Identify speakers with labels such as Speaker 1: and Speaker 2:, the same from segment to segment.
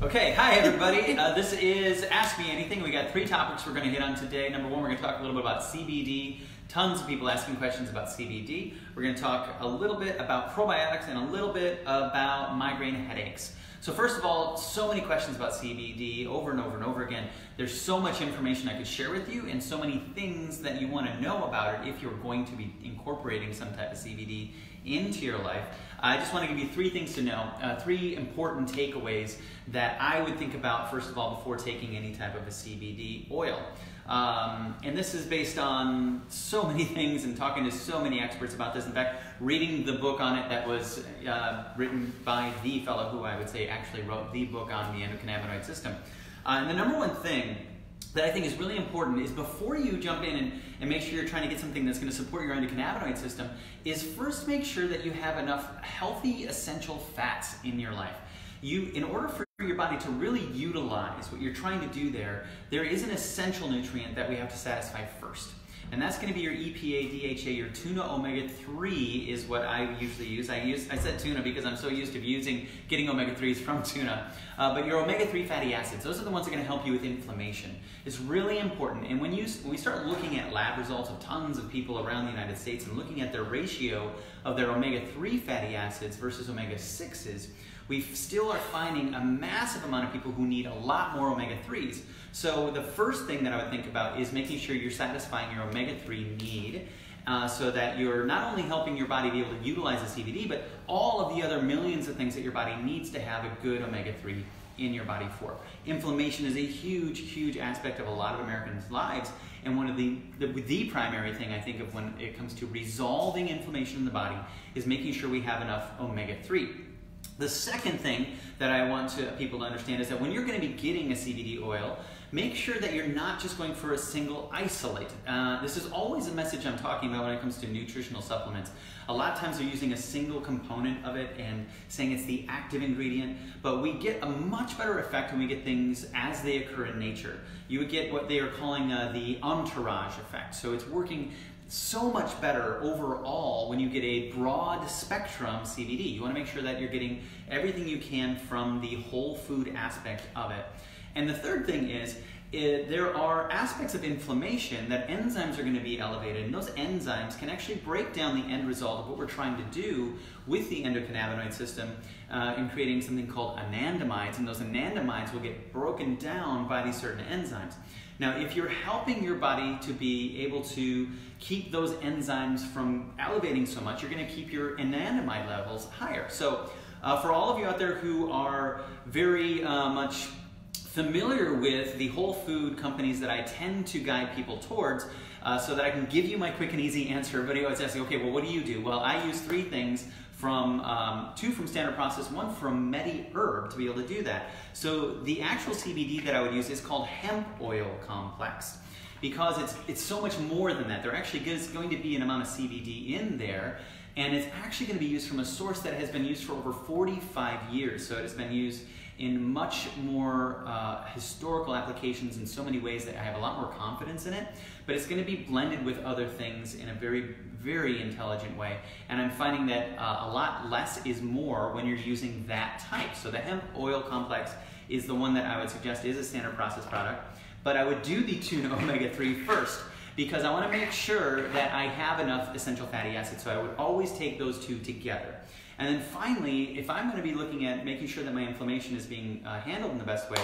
Speaker 1: Okay, hi everybody. This is Ask Me Anything. We got 3 topics we're going to hit on today. Number 1, we're going to talk a little bit about CBD. Tons of people asking questions about CBD. We're going to talk a little bit about probiotics and a little bit about migraine headaches. So first of all, so many questions about CBD over and over and over again. There's so much information I could share with you and so many things that you want to know about it if you're going to be incorporating some type of CBD into your life. I just want to give you 3 things to know, 3 important takeaways that I would think about first of all before taking any type of a CBD oil. And this is based on so many things and talking to so many experts about this. In fact, reading the book on it that was written by the fellow who I would say actually wrote the book on the endocannabinoid system. And the number 1 thing that I think is really important is before you jump in and make sure you're trying to get something that's going to support your endocannabinoid system is first make sure that you have enough healthy essential fats in your life. In order for your body to really utilize what you're trying to do there is an essential nutrient that we have to satisfy first. And that's going to be your EPA, DHA, your tuna omega-3 is what I usually use. I said tuna because I'm so used to getting omega-3s from tuna. But your omega-3 fatty acids, those are the ones that are going to help you with inflammation. It's really important. And when we start looking at lab results of tons of people around the United States and looking at their ratio of their omega-3 fatty acids versus omega-6s, we still are finding a massive amount of people who need a lot more omega-3s. So the first thing that I would think about is making sure you're satisfying your omega-3 need so that you're not only helping your body be able to utilize the CBD, but all of the other millions of things that your body needs to have a good omega-3 in your body for. Inflammation is a huge, huge aspect of a lot of Americans' lives, and one of the primary thing I think of when it comes to resolving inflammation in the body is making sure we have enough omega-3. The second thing that I want people to understand is that when you're going to be getting a CBD oil, make sure that you're not just going for a single isolate. This is always a message I'm talking about when it comes to nutritional supplements. A lot of times they're using a single component of it and saying it's the active ingredient, but we get a much better effect when we get things as they occur in nature. You would get what they are calling the entourage effect. So it's working so much better overall when you get a broad spectrum CBD. You want to make sure that you're getting everything you can from the whole food aspect of it. And the third thing is, there are aspects of inflammation that enzymes are going to be elevated, and those enzymes can actually break down the end result of what we're trying to do with the endocannabinoid system in creating something called anandamides, and those anandamides will get broken down by these certain enzymes. Now, if you're helping your body to be able to keep those enzymes from elevating so much, you're going to keep your anandamide levels higher. So for all of you out there who are very much familiar with the whole food companies that I tend to guide people towards so that I can give you my quick and easy answer. Everybody always asks me, okay, well, what do you do? Well, I use 3 things from 2 from Standard Process, 1 from MediHerb to be able to do that. So the actual CBD that I would use is called hemp oil complex because it's so much more than that. There actually is going to be an amount of CBD in there, and it's actually going to be used from a source that has been used for over 45 years. So it has been used in much more historical applications in so many ways that I have a lot more confidence in it, but it's going to be blended with other things in a very, very intelligent way. And I'm finding that a lot less is more when you're using that type. So the hemp oil complex is the one that I would suggest is a Standard Process product, but I would do the tuna omega-3 first because I want to make sure that I have enough essential fatty acids. So I would always take those 2 together. And then finally, if I'm going to be looking at making sure that my inflammation is being handled in the best way,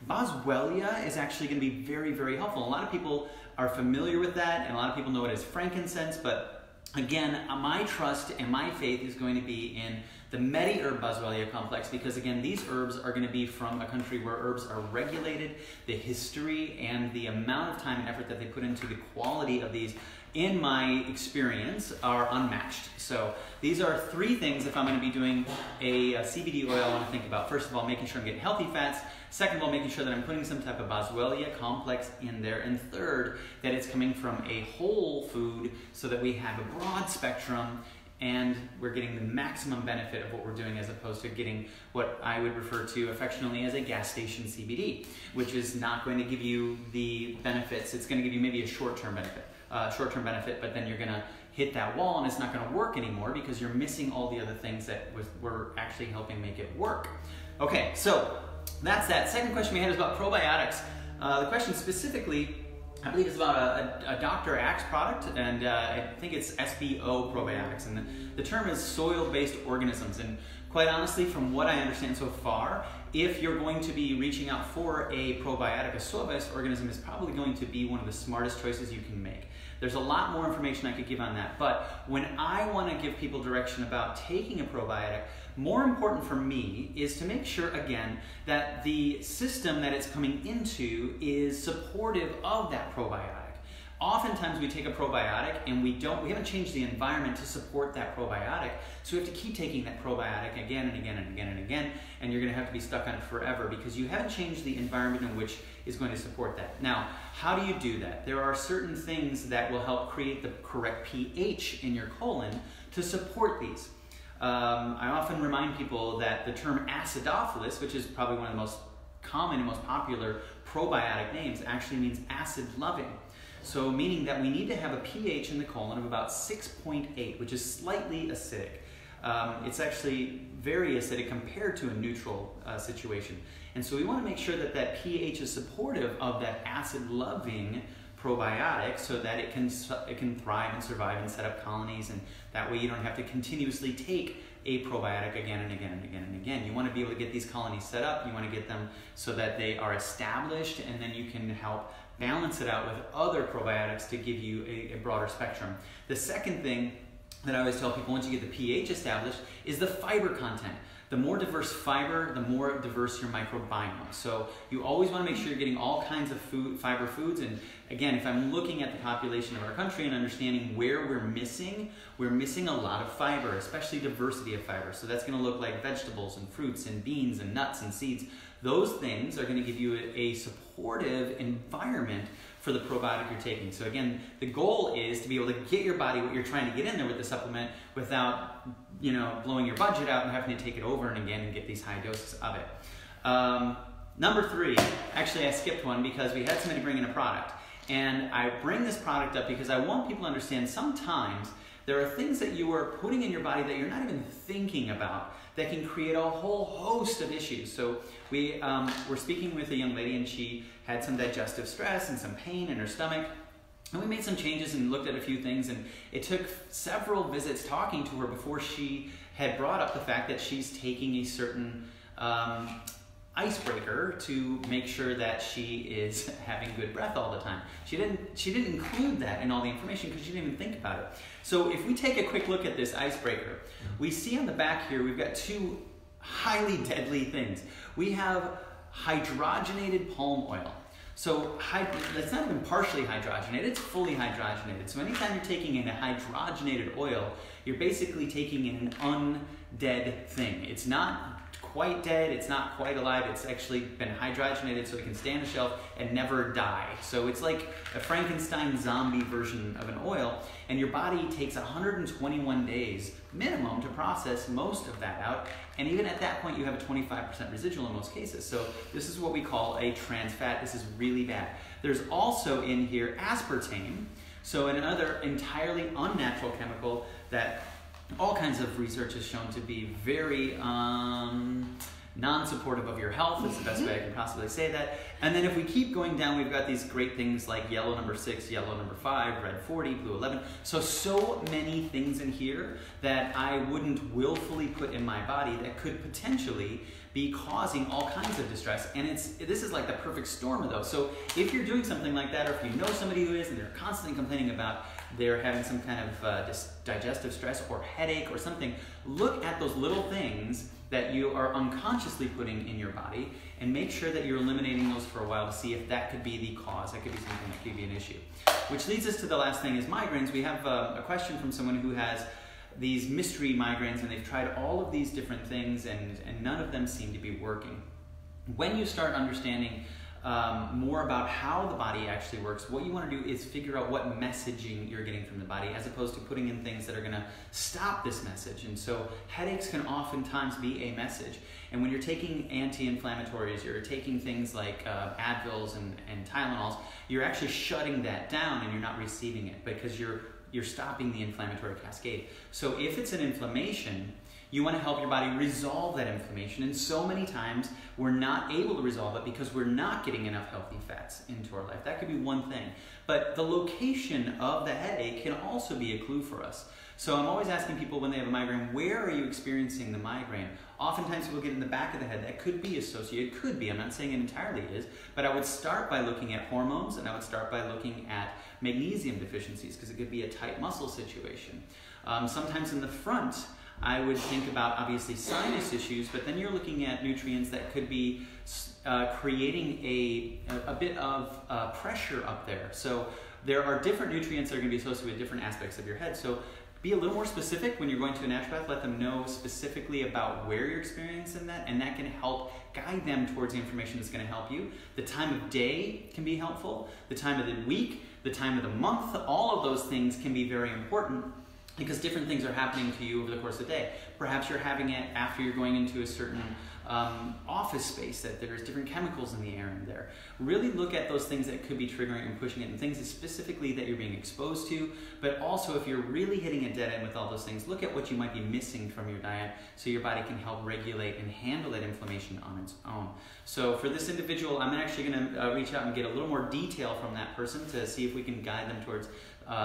Speaker 1: boswellia is actually going to be very, very helpful. A lot of people are familiar with that, and a lot of people know it as frankincense, but again, my trust and my faith is going to be in the MediHerb boswellia complex because again, these herbs are going to be from a country where herbs are regulated. The history and the amount of time and effort that they put into the quality of these, in my experience, are unmatched. So these are 3 things if I'm going to be doing a CBD oil I want to think about. First of all, making sure I'm getting healthy fats. Second of all, making sure that I'm putting some type of boswellia complex in there. And third, that it's coming from a whole food so that we have a broad spectrum and we're getting the maximum benefit of what we're doing as opposed to getting what I would refer to affectionately as a gas station CBD, which is not going to give you the benefits. It's going to give you maybe a short-term benefit, but then you're going to hit that wall and it's not going to work anymore because you're missing all the other things that were actually helping make it work. Okay, so that's that. Second question we had is about probiotics. The question specifically, I believe, is about a Dr. Axe product, and I think it's SBO probiotics, and the term is soil-based organisms. And quite honestly, from what I understand so far, if you're going to be reaching out for a probiotic, a soil-based organism is probably going to be one of the smartest choices you can make. There's a lot more information I could give on that, but when I want to give people direction about taking a probiotic, more important for me is to make sure, again, that the system that it's coming into is supportive of that probiotic. Oftentimes we take a probiotic and we haven't changed the environment to support that probiotic, so we have to keep taking that probiotic again and again and again and again, and you're going to have to be stuck on it forever because you haven't changed the environment in which is going to support that. Now, how do you do that? There are certain things that will help create the correct pH in your colon to support these. I often remind people that the term acidophilus, which is probably one of the most common and most popular probiotic names, actually means acid-loving. So meaning that we need to have a pH in the colon of about 6.8, which is slightly acidic. It's actually very acidic compared to a neutral situation. And so we want to make sure that that pH is supportive of that acid-loving probiotic so that it can thrive and survive and set up colonies, and that way you don't have to continuously take a probiotic again and again and again and again. You want to be able to get these colonies set up, you want to get them so that they are established, and then you can help balance it out with other probiotics to give you a broader spectrum. The second thing that I always tell people once you get the pH established is the fiber content. The more diverse fiber, the more diverse your microbiome. So you always want to make sure you're getting all kinds of fiber foods. And again, if I'm looking at the population of our country and understanding where we're missing a lot of fiber, especially diversity of fiber. So that's going to look like vegetables and fruits and beans and nuts and seeds. Those things are going to give you a supportive environment for the probiotic you're taking. So again, the goal is to be able to get your body what you're trying to get in there with the supplement without, blowing your budget out and having to take it over and again and get these high doses of it. Number 3, actually I skipped one because we had somebody bring in a product. And I bring this product up because I want people to understand sometimes there are things that you are putting in your body that you're not even thinking about that can create a whole host of issues. So we were speaking with a young lady, and she had some digestive stress and some pain in her stomach. And we made some changes and looked at a few things, and it took several visits talking to her before she had brought up the fact that she's taking a certain icebreaker to make sure that she is having good breath all the time. She didn't include that in all the information because she didn't even think about it. So if we take a quick look at this icebreaker, we see on the back here we've got 2 highly deadly things. We have hydrogenated palm oil. So it's not even partially hydrogenated, it's fully hydrogenated. So anytime you're taking in a hydrogenated oil, you're basically taking in an undead thing. It's not quite dead, it's not quite alive, it's actually been hydrogenated so it can stay on the shelf and never die. So it's like a Frankenstein zombie version of an oil, and your body takes 121 days minimum to process most of that out, and even at that point you have a 25% residual in most cases. So this is what we call a trans fat. This is really bad. There's also in here aspartame, so another entirely unnatural chemical that all kinds of research has shown to be very non-supportive of your health. Is the best way I can possibly say that. And then if we keep going down, we've got these great things like yellow number 6, yellow number 5, red 40, blue 11. So many things in here that I wouldn't willfully put in my body that could potentially be causing all kinds of distress. And this is like the perfect storm of those. So if you're doing something like that, or if you know somebody who is and they're constantly complaining about they're having some kind of digestive stress or headache or something, look at those little things that you are unconsciously putting in your body and make sure that you're eliminating those for a while to see if that could be the cause. That could be something that could be an issue. Which leads us to the last thing is migraines. We have a question from someone who has these mystery migraines, and they've tried all of these different things and none of them seem to be working. When you start understanding more about how the body actually works, what you want to do is figure out what messaging you're getting from the body as opposed to putting in things that are going to stop this message. And so headaches can oftentimes be a message. And when you're taking anti-inflammatories, you're taking things like Advils and Tylenols, you're actually shutting that down and you're not receiving it because you're stopping the inflammatory cascade. So if it's an inflammation, You want to help your body resolve that inflammation, and so many times we're not able to resolve it because we're not getting enough healthy fats into our life. That could be one thing. But the location of the headache can also be a clue for us. So I'm always asking people when they have a migraine, where are you experiencing the migraine? Oftentimes people get in the back of the head. That could be associated, could be. I'm not saying it entirely is, but I would start by looking at hormones, and I would start by looking at magnesium deficiencies, because it could be a tight muscle situation. Sometimes in the front, I would think about obviously sinus issues, but then you're looking at nutrients that could be creating a bit of pressure up there. So there are different nutrients that are going to be associated with different aspects of your head. So be a little more specific when you're going to a naturopath. Let them know specifically about where you're experiencing that, and that can help guide them towards the information that's going to help you. The time of day can be helpful. The time of the week, the time of the month, all of those things can be very important, because different things are happening to you over the course of the day. Perhaps you're having it after you're going into a certain office space, that there's different chemicals in the air in there. Really look at those things that could be triggering and pushing it, and things specifically that you're being exposed to, but also if you're really hitting a dead end with all those things, look at what you might be missing from your diet so your body can help regulate and handle that inflammation on its own. So for this individual, I'm actually going to reach out and get a little more detail from that person to see if we can guide them towards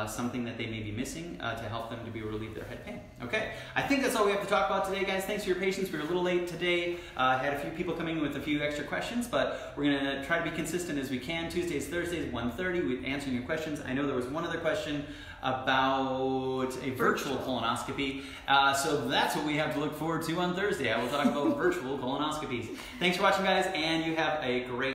Speaker 1: something that they may be missing to help them to relieve their head pain. Okay, I think that's all we have to talk about today, guys. Thanks for your patience. We were a little late today. Had a few people coming in with a few extra questions, but we're going to try to be consistent as we can. Tuesdays, Thursdays, 1:30, we're answering your questions. I know there was one other question about a virtual colonoscopy, so that's what we have to look forward to on Thursday. I will talk about virtual colonoscopies. Thanks for watching, guys, and you have a great